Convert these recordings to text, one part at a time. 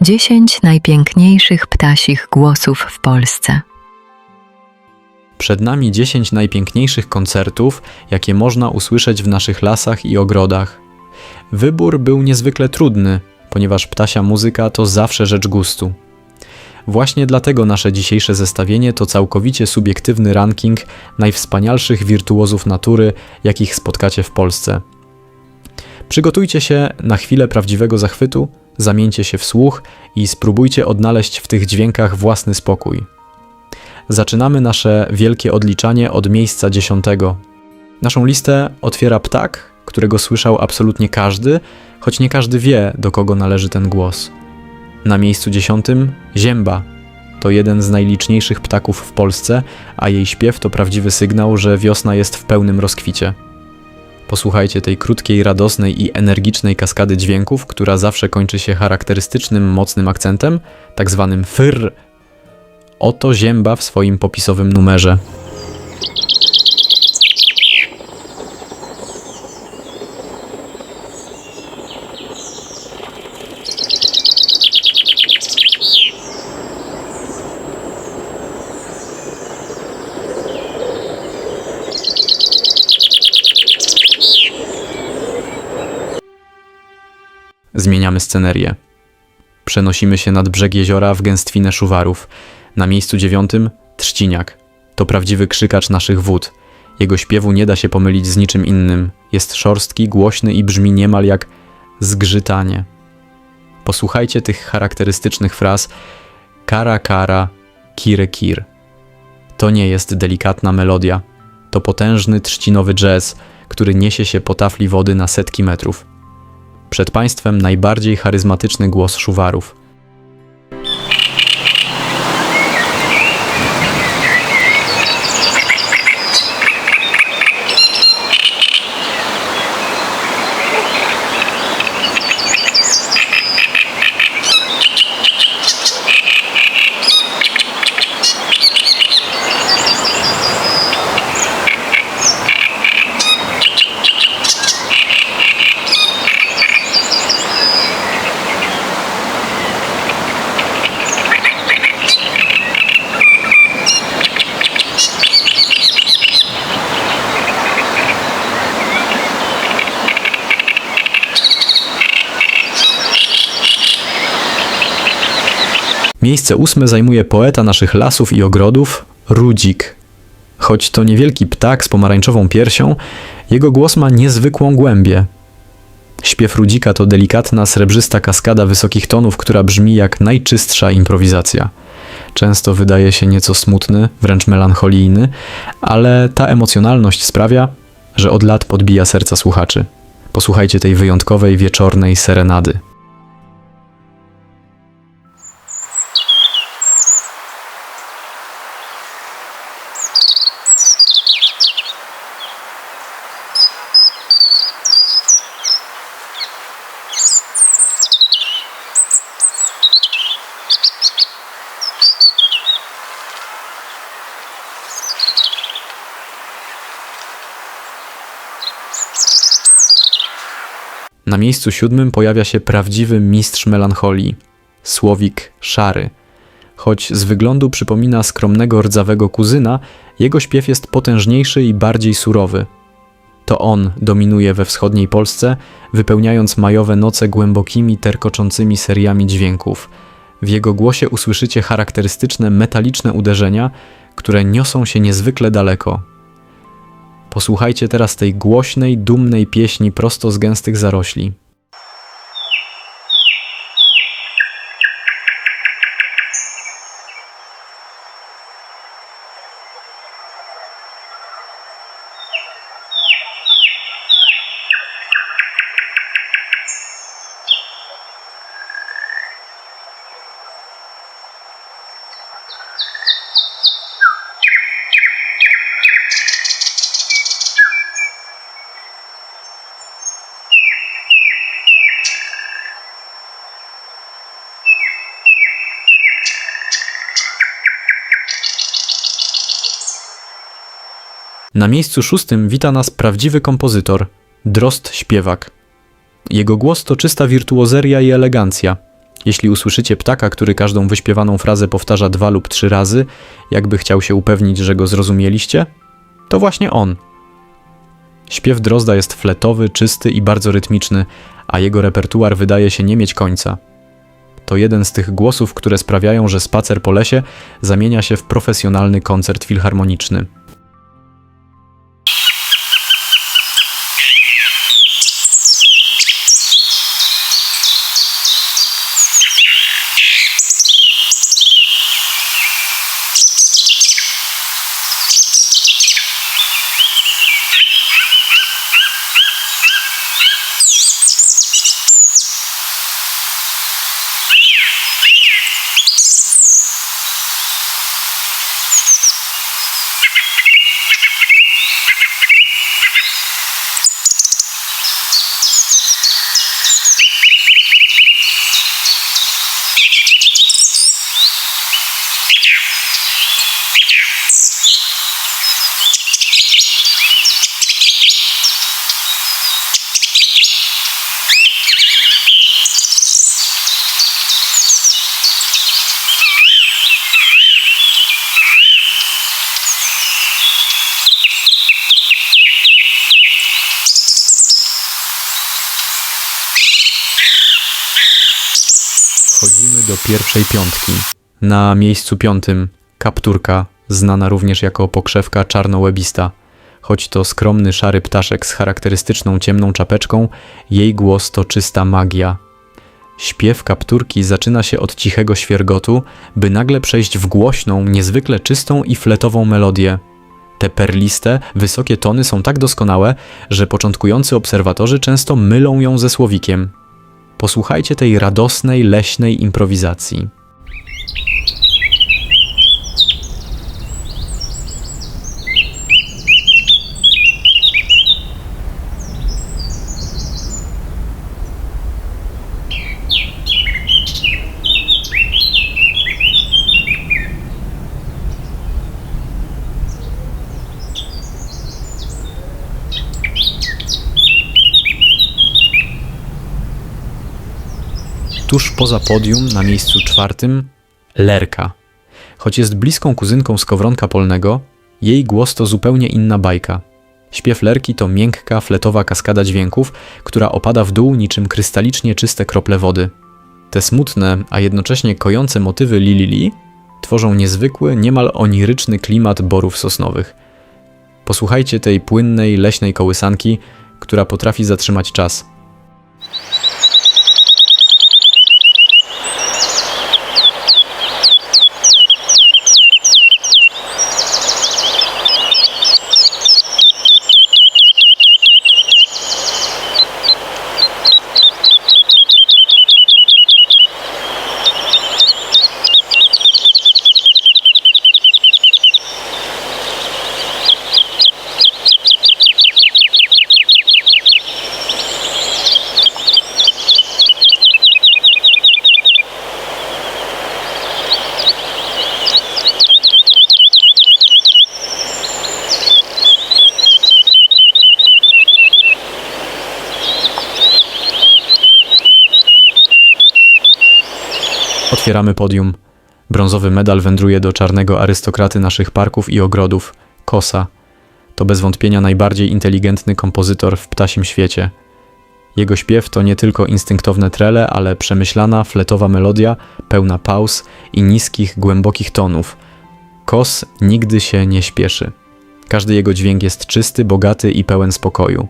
10 najpiękniejszych ptasich głosów w Polsce. Przed nami 10 najpiękniejszych koncertów, jakie można usłyszeć w naszych lasach i ogrodach. Wybór był niezwykle trudny, ponieważ ptasia muzyka to zawsze rzecz gustu. Właśnie dlatego nasze dzisiejsze zestawienie to całkowicie subiektywny ranking najwspanialszych wirtuozów natury, jakich spotkacie w Polsce. Przygotujcie się na chwilę prawdziwego zachwytu, zamieńcie się w słuch i spróbujcie odnaleźć w tych dźwiękach własny spokój. Zaczynamy nasze wielkie odliczanie od miejsca 10. Naszą listę otwiera ptak, którego słyszał absolutnie każdy, choć nie każdy wie, do kogo należy ten głos. Na miejscu 10 zięba. To jeden z najliczniejszych ptaków w Polsce, a jej śpiew to prawdziwy sygnał, że wiosna jest w pełnym rozkwicie. Posłuchajcie tej krótkiej, radosnej i energicznej kaskady dźwięków, która zawsze kończy się charakterystycznym, mocnym akcentem, tak zwanym fr. Oto zięba w swoim popisowym numerze. Zmieniamy scenerię. Przenosimy się nad brzeg jeziora w gęstwinę szuwarów. Na miejscu 9 trzciniak. To prawdziwy krzykacz naszych wód. Jego śpiewu nie da się pomylić z niczym innym. Jest szorstki, głośny i brzmi niemal jak zgrzytanie. Posłuchajcie tych charakterystycznych fraz kara kara, kire kir. To nie jest delikatna melodia. To potężny trzcinowy jazz, który niesie się po tafli wody na setki metrów. Przed Państwem najbardziej charyzmatyczny głos szuwarów. Miejsce 8 zajmuje poeta naszych lasów i ogrodów, rudzik. Choć to niewielki ptak z pomarańczową piersią, jego głos ma niezwykłą głębię. Śpiew rudzika to delikatna, srebrzysta kaskada wysokich tonów, która brzmi jak najczystsza improwizacja. Często wydaje się nieco smutny, wręcz melancholijny, ale ta emocjonalność sprawia, że od lat podbija serca słuchaczy. Posłuchajcie tej wyjątkowej, wieczornej serenady. Na miejscu 7 pojawia się prawdziwy mistrz melancholii, słowik szary. Choć z wyglądu przypomina skromnego rdzawego kuzyna, jego śpiew jest potężniejszy i bardziej surowy. To on dominuje we wschodniej Polsce, wypełniając majowe noce głębokimi, terkoczącymi seriami dźwięków. W jego głosie usłyszycie charakterystyczne metaliczne uderzenia, które niosą się niezwykle daleko. Posłuchajcie teraz tej głośnej, dumnej pieśni prosto z gęstych zarośli. Na miejscu 6 wita nas prawdziwy kompozytor, drozd śpiewak. Jego głos to czysta wirtuozeria i elegancja. Jeśli usłyszycie ptaka, który każdą wyśpiewaną frazę powtarza 2 lub 3 razy, jakby chciał się upewnić, że go zrozumieliście, to właśnie on. Śpiew drozda jest fletowy, czysty i bardzo rytmiczny, a jego repertuar wydaje się nie mieć końca. To jeden z tych głosów, które sprawiają, że spacer po lesie zamienia się w profesjonalny koncert filharmoniczny. Wchodzimy do pierwszej piątki. Na miejscu 5 kapturka, znana również jako pokrzewka czarnołebista. Choć to skromny szary ptaszek z charakterystyczną ciemną czapeczką, jej głos to czysta magia. Śpiew kapturki zaczyna się od cichego świergotu, by nagle przejść w głośną, niezwykle czystą i fletową melodię. Te perliste, wysokie tony są tak doskonałe, że początkujący obserwatorzy często mylą ją ze słowikiem. Posłuchajcie tej radosnej, leśnej improwizacji. Tuż poza podium, na miejscu 4, lerka. Choć jest bliską kuzynką skowronka polnego, jej głos to zupełnie inna bajka. Śpiew lerki to miękka, fletowa kaskada dźwięków, która opada w dół niczym krystalicznie czyste krople wody. Te smutne, a jednocześnie kojące motywy li tworzą niezwykły, niemal oniryczny klimat borów sosnowych. Posłuchajcie tej płynnej, leśnej kołysanki, która potrafi zatrzymać czas. Otwieramy podium. Brązowy medal wędruje do czarnego arystokraty naszych parków i ogrodów, Kosa. To bez wątpienia najbardziej inteligentny kompozytor w ptasim świecie. Jego śpiew to nie tylko instynktowne trele, ale przemyślana, fletowa melodia, pełna pauz i niskich, głębokich tonów. Kos nigdy się nie śpieszy. Każdy jego dźwięk jest czysty, bogaty i pełen spokoju.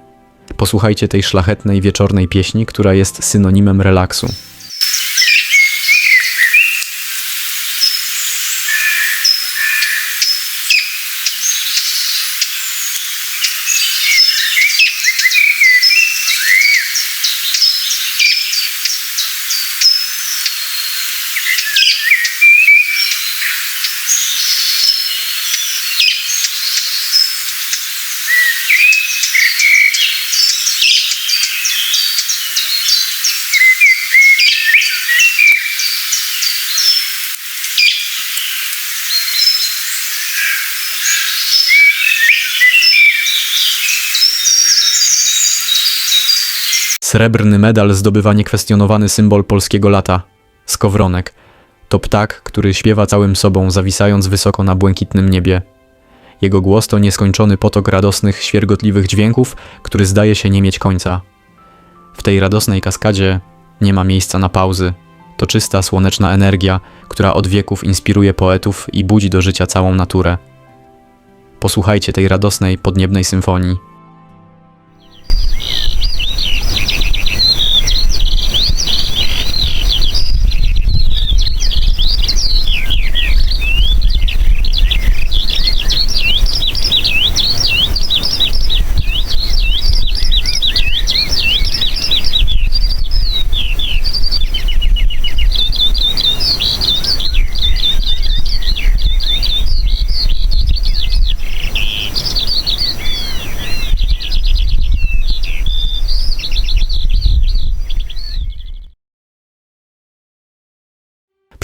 Posłuchajcie tej szlachetnej, wieczornej pieśni, która jest synonimem relaksu. Srebrny medal zdobywa niekwestionowany symbol polskiego lata. Skowronek to ptak, który śpiewa całym sobą, zawisając wysoko na błękitnym niebie. Jego głos to nieskończony potok radosnych, świergotliwych dźwięków, który zdaje się nie mieć końca. W tej radosnej kaskadzie nie ma miejsca na pauzy. To czysta, słoneczna energia, która od wieków inspiruje poetów i budzi do życia całą naturę. Posłuchajcie tej radosnej, podniebnej symfonii.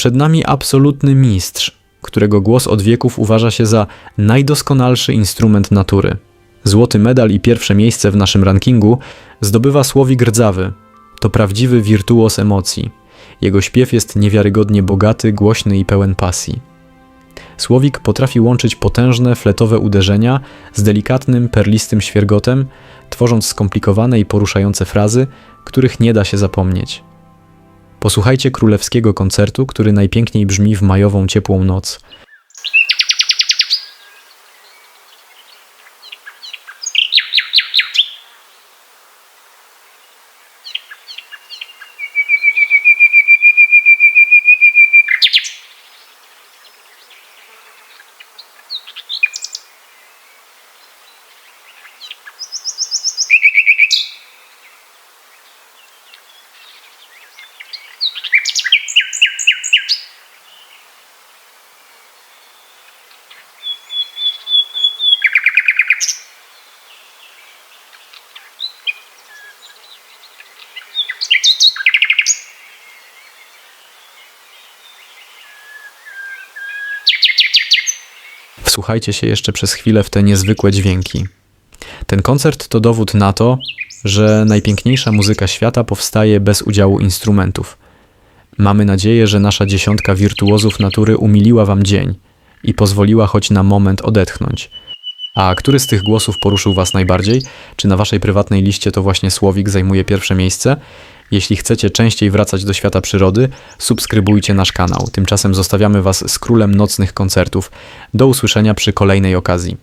Przed nami absolutny mistrz, którego głos od wieków uważa się za najdoskonalszy instrument natury. Złoty medal i pierwsze miejsce w naszym rankingu zdobywa Słowik Rdzawy. To prawdziwy wirtuos emocji. Jego śpiew jest niewiarygodnie bogaty, głośny i pełen pasji. Słowik potrafi łączyć potężne, fletowe uderzenia z delikatnym, perlistym świergotem, tworząc skomplikowane i poruszające frazy, których nie da się zapomnieć. Posłuchajcie królewskiego koncertu, który najpiękniej brzmi w majową, ciepłą noc. Wsłuchajcie się jeszcze przez chwilę w te niezwykłe dźwięki. Ten koncert to dowód na to, że najpiękniejsza muzyka świata powstaje bez udziału instrumentów. Mamy nadzieję, że nasza dziesiątka wirtuozów natury umiliła wam dzień i pozwoliła choć na moment odetchnąć. A który z tych głosów poruszył was najbardziej? Czy na waszej prywatnej liście to właśnie Słowik zajmuje pierwsze miejsce? Jeśli chcecie częściej wracać do świata przyrody, subskrybujcie nasz kanał. Tymczasem zostawiamy was z królem nocnych koncertów. Do usłyszenia przy kolejnej okazji.